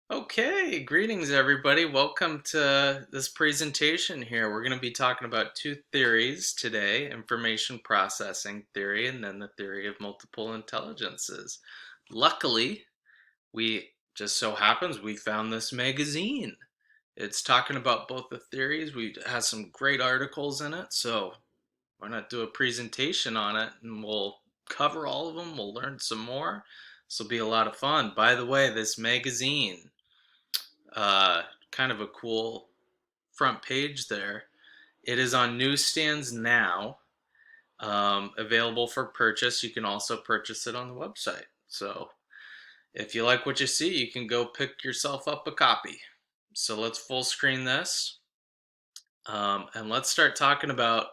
Okay, greetings everybody. Welcome to this presentation here. We're going to be talking about two theories today, information processing theory and then the theory of multiple intelligences. Luckily, we just so happens we found this magazine. It's talking about both the theories. We has some great articles in it, so why not do a presentation on it and we'll cover all of them. We'll learn some more. This will be a lot of fun. By the way, this magazine uh, kind of a cool front page there. It is on newsstands now, available for purchase. You can also purchase it on the website. So if you like what you see, you can go pick yourself up a copy. So let's full screen this, and let's start talking about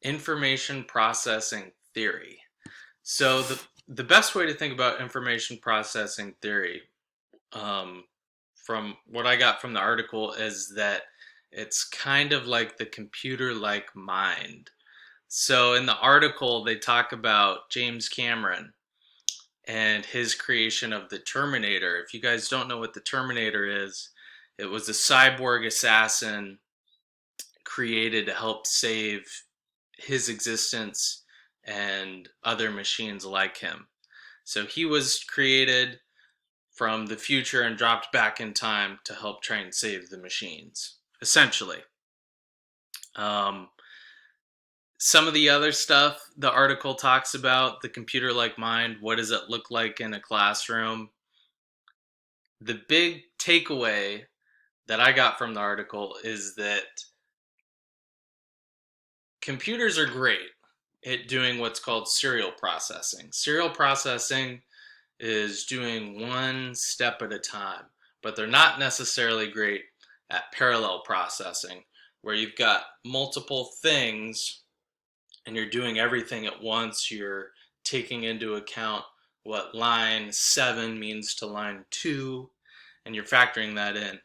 information processing theory. So the best way to think about information processing theory, um, from what I got from the article, is that it's kind of like the computer like mind. So in the article, they talk about James Cameron and his creation of the Terminator. If you guys don't know what the Terminator is, it was a cyborg assassin created to help save his existence and other machines like him. So he was created from the future and dropped back in time to help try and save the machines, essentially. Um, some of the other stuff the article talks about, the computer like mind, what does it look like in a classroom? The big takeaway that I got from the article is that computers are great at doing what's called serial processing. Serial processing is doing one step at a time, but they're not necessarily great at parallel processing, where you've got multiple things and you're doing everything at once. You're taking into account what line 7 means to line 2, and you're factoring that in.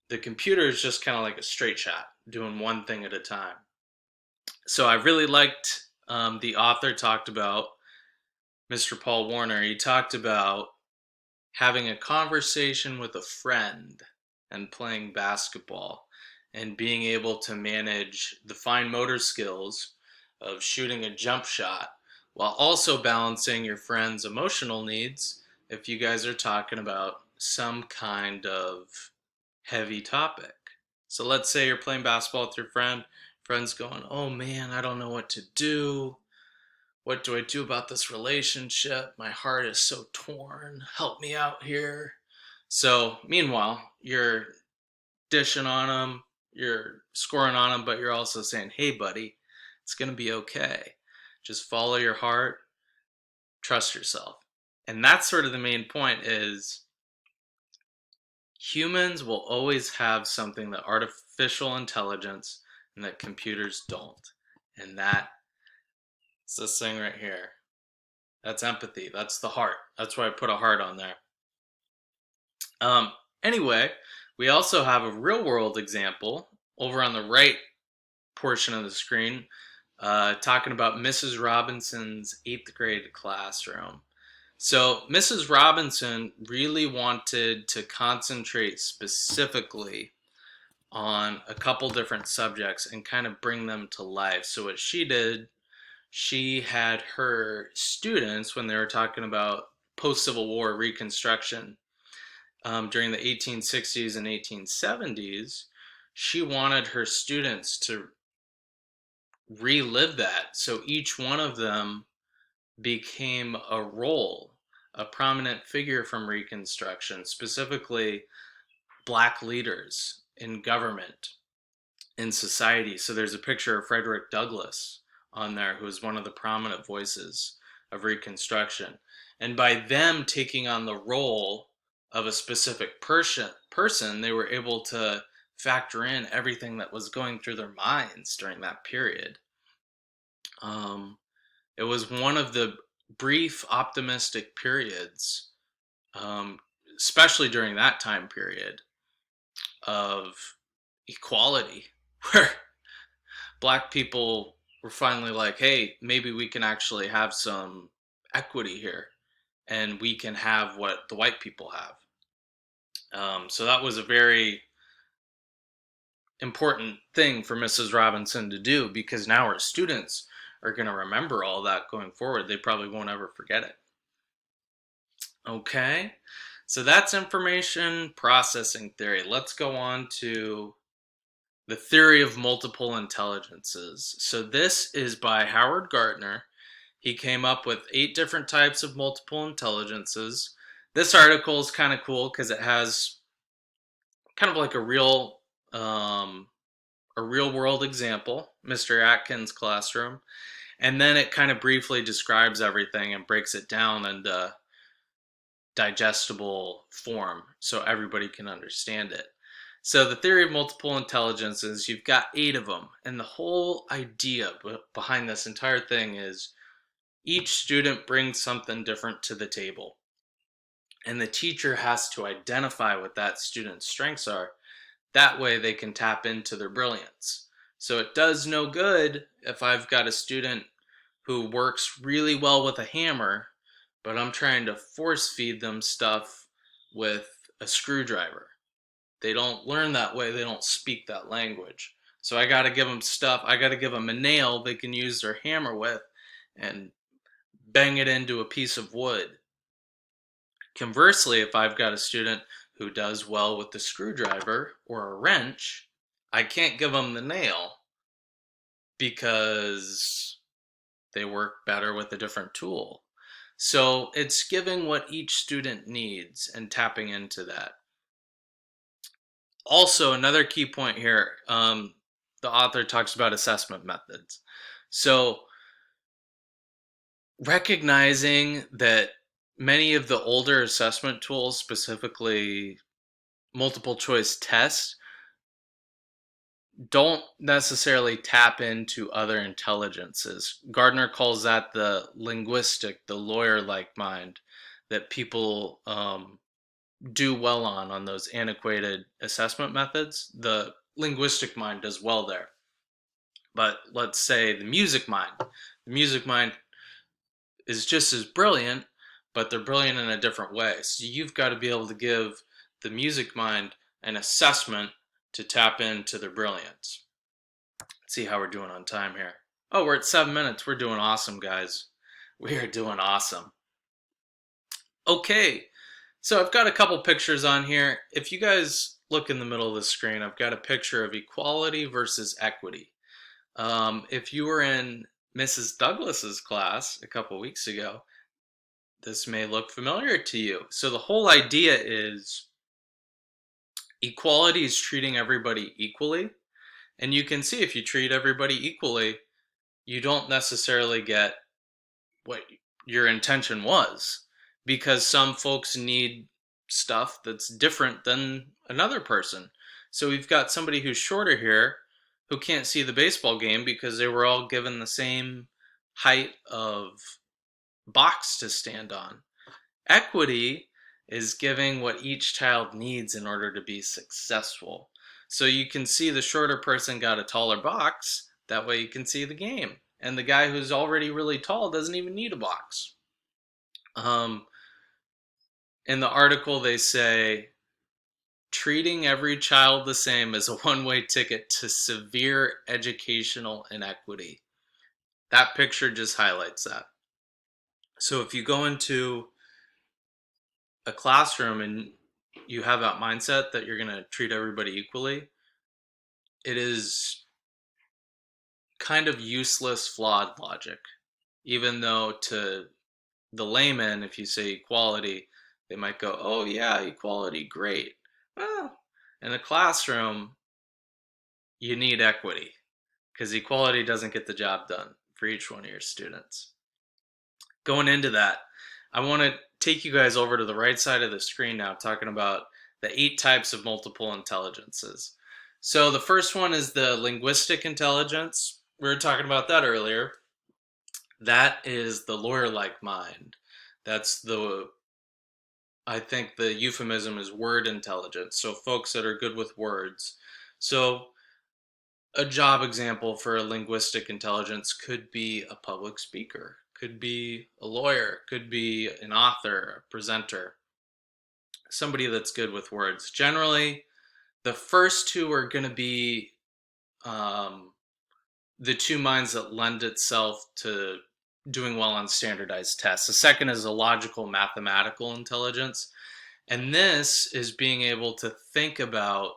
The computer is just kind of like a straight shot, doing one thing at a time. So I really liked, the author talked about, Mr. Paul Warner. He talked about having a conversation with a friend and playing basketball and being able to manage the fine motor skills of shooting a jump shot while also balancing your friend's emotional needs if you guys are talking about some kind of heavy topic. So let's say you're playing basketball with your friend, friend's going, "Oh man, I don't know what to do. What do I do about this relationship? My heart is so torn. Help me out here." So, meanwhile, you're dishing on them, you're scoring on them, but you're also saying, "Hey, buddy, it's going to be okay. Just follow your heart, trust yourself." And that's sort of the main point, is humans will always have something that artificial intelligence and that computers don't. And that's this thing right here. That's empathy. That's the heart. That's why I put a heart on there. Um, anyway, we also have a real world example over on the right portion of the screen, talking about Mrs. Robinson's eighth grade classroom. So, Mrs. Robinson really wanted to concentrate specifically on a couple different subjects and kind of bring them to life. So, what she did, she had her students, when they were talking about post Civil War Reconstruction, during the 1860s and 1870s, she wanted her students to relive that. So each one of them became a role, a prominent figure from Reconstruction, specifically black leaders in government, in society. So there's a picture of Frederick Douglass on there, who was one of the prominent voices of Reconstruction. And by them taking on the role of a specific person, they were able to factor in everything that was going through their minds during that period. Um, it was one of the brief optimistic periods, um, especially during that time period of equality, where black people were finally like, "Hey, maybe we can actually have some equity here and we can have what the white people have." So that was a very important thing for Mrs. Robinson to do, because now our students are going to remember all that going forward. They probably won't ever forget it. Okay, so that's information processing theory. Let's go on to the theory of multiple intelligences. So this is by Howard Gardner. He came up with 8 different types of multiple intelligences. This article is kind of cool because it has kind of like um, a real world example, Mr. Atkins' classroom, and then it kind of briefly describes everything and breaks it down into digestible form so everybody can understand it. So the theory of multiple intelligences, you've got 8 of them, and the whole idea behind this entire thing is each student brings something different to the table, and the teacher has to identify what that student's strengths are. That way they can tap into their brilliance. So it does no good if I've got a student who works really well with a hammer, but I'm trying to force feed them stuff with a screwdriver. They don't learn that way, they don't speak that language. So I got to give them stuff, I got to give them a nail they can use their hammer with and bang it into a piece of wood. Conversely, if I've got a student who does well with the screwdriver or a wrench, I can't give them the nail because they work better with a different tool. So it's giving what each student needs and tapping into that. Also, another key point here, the author talks about assessment methods. So recognizing that many of the older assessment tools, specifically multiple choice tests, don't necessarily tap into other intelligences. Gardner calls that the linguistic, the lawyer-like mind that people do well on those antiquated assessment methods. The linguistic mind does well there. But let's say the music mind is just as brilliant, but they're brilliant in a different way. So you've got to be able to give the music mind an assessment to tap into their brilliance. Let's see how we're doing on time here. Oh, we're at 7 minutes. We're doing awesome, guys. We are doing awesome. Okay, so I've got a couple pictures on here. If you guys look in the middle of the screen, I've got a picture of equality versus equity. If you were in Mrs. Douglas's class a couple weeks ago, this may look familiar to you. So the whole idea is equality is treating everybody equally. And you can see if you treat everybody equally, you don't necessarily get what your intention was, because some folks need stuff that's different than another person. So we've got somebody who's shorter here who can't see the baseball game because they were all given the same height of box to stand on. Equity is giving what each child needs in order to be successful. So you can see the shorter person got a taller box, that way you can see the game. And the guy who's already really tall doesn't even need a box. In the article, they say treating every child the same is a one-way ticket to severe educational inequity. That picture just highlights that. So if you go into a classroom and you have that mindset that you're going to treat everybody equally, it is kind of useless, flawed logic. Even though to the layman, if you say equality, they might go, oh yeah, equality, great. Well, in a classroom, you need equity because equality doesn't get the job done for each one of your students. Going into that, I want to take you guys over to the right side of the screen now, talking about the 8 types of multiple intelligences. So the first one is the linguistic intelligence. We were talking about that earlier. That is the lawyer-like mind. That's I think the euphemism is word intelligence. So folks that are good with words. So a job example for a linguistic intelligence could be a public speaker, could be a lawyer, could be an author, a presenter. somebody that's good with words. Generally, the first two are going to be um, the two minds that lend itself to doing well on standardized tests. The second is a logical mathematical intelligence. And this is being able to think about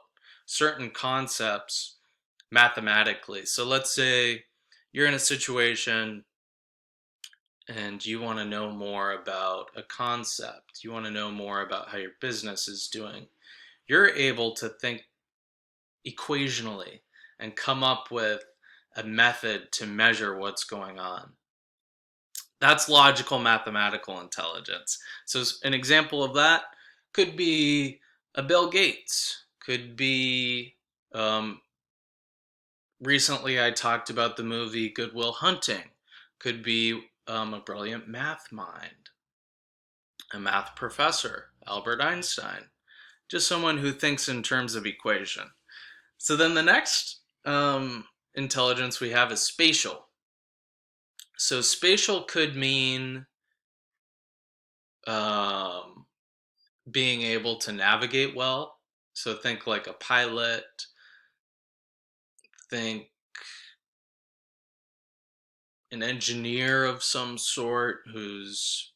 certain concepts mathematically. So let's say you're in a situation and you want to know more about a concept, you want to know more about how your business is doing. You're able to think equationally and come up with a method to measure what's going on. That's logical mathematical intelligence. So an example of that could be a Bill Gates, could be um, recently I talked about the movie Good Will Hunting, could be a brilliant math mind, a math professor, Albert Einstein, just someone who thinks in terms of equation. So then the next intelligence we have is spatial. So spatial could mean um, being able to navigate well. So think like a pilot, think an engineer of some sort who's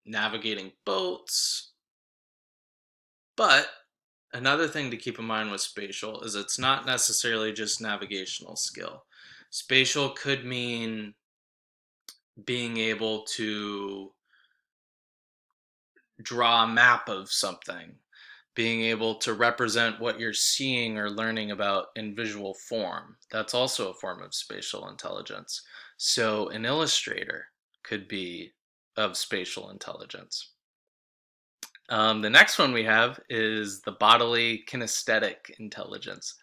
navigating boats. But another thing to keep in mind with spatial is it's not necessarily just navigational skill. Spatial could mean being able to draw a map of something, being able to represent what you're seeing or learning about in visual form. That's also a form of spatial intelligence. So an illustrator could be of spatial intelligence. The next one we have is the bodily kinesthetic intelligence,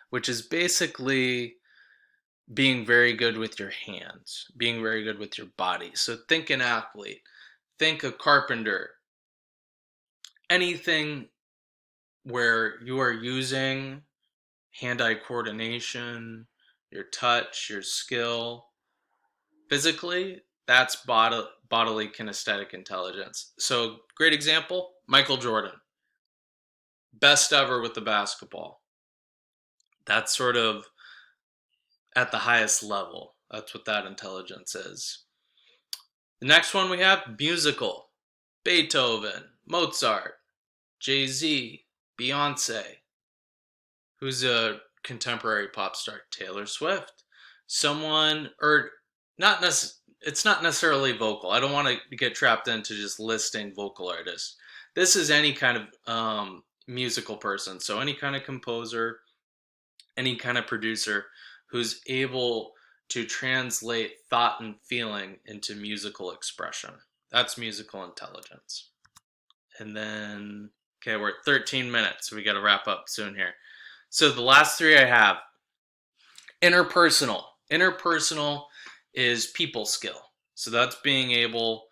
which is basically being very good with your hands, being very good with your body. So think an athlete, think a carpenter, anything where you are using hand-eye coordination, your touch, your skill, physically, that's bodily kinesthetic intelligence. So great example, Michael Jordan, best ever with the basketball. That's sort of at the highest level. That's what that intelligence is. The next one we have, musical. Beethoven, Mozart, Jay-Z, Beyonce. Who's a contemporary pop star? Taylor Swift. Someone, or not necessarily, it's not necessarily vocal. I don't want to get trapped into just listing vocal artists. This is any kind of musical person. So any kind of composer, any kind of producer who's able to translate thought and feeling into musical expression. That's musical intelligence. And then, okay, we're at 13 minutes. So we got to wrap up soon here. So the last three I have, interpersonal. Interpersonal is people skill. So that's being able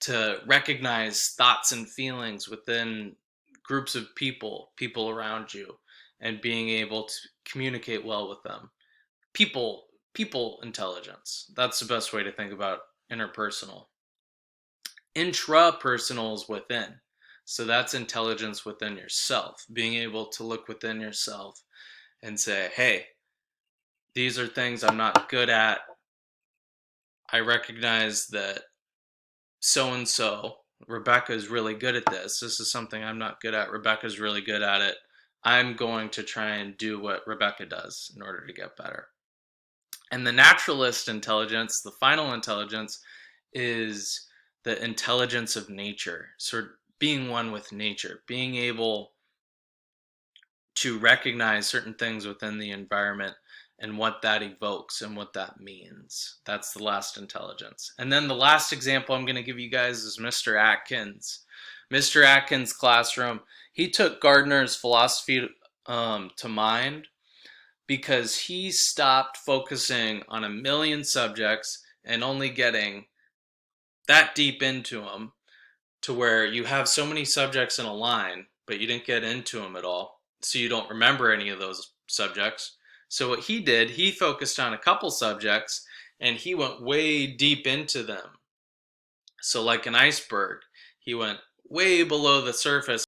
to recognize thoughts and feelings within groups of people, people around you, and being able to communicate well with them. People intelligence. That's the best way to think about interpersonal. Intrapersonal is within. So that's intelligence within yourself, being able to look within yourself and say, hey, these are things I'm not good at. I recognize that so and so, Rebecca is really good at this. This is something I'm not good at. Rebecca's really good at it. I'm going to try and do what Rebecca does in order to get better. And the naturalist intelligence, the final intelligence, is the intelligence of nature. So being one with nature, being able to recognize certain things within the environment and what that evokes and what that means. That's the last intelligence. And then the last example I'm going to give you guys is Mr. Atkins. Mr. Atkins' classroom, he took Gardner's philosophy to mind because he stopped focusing on a million subjects and only getting that deep into them to where you have so many subjects in a line, but you didn't get into them at all, so you don't remember any of those subjects. So what he did, he focused on a couple subjects and he went way deep into them. So like an iceberg, he went way below the surface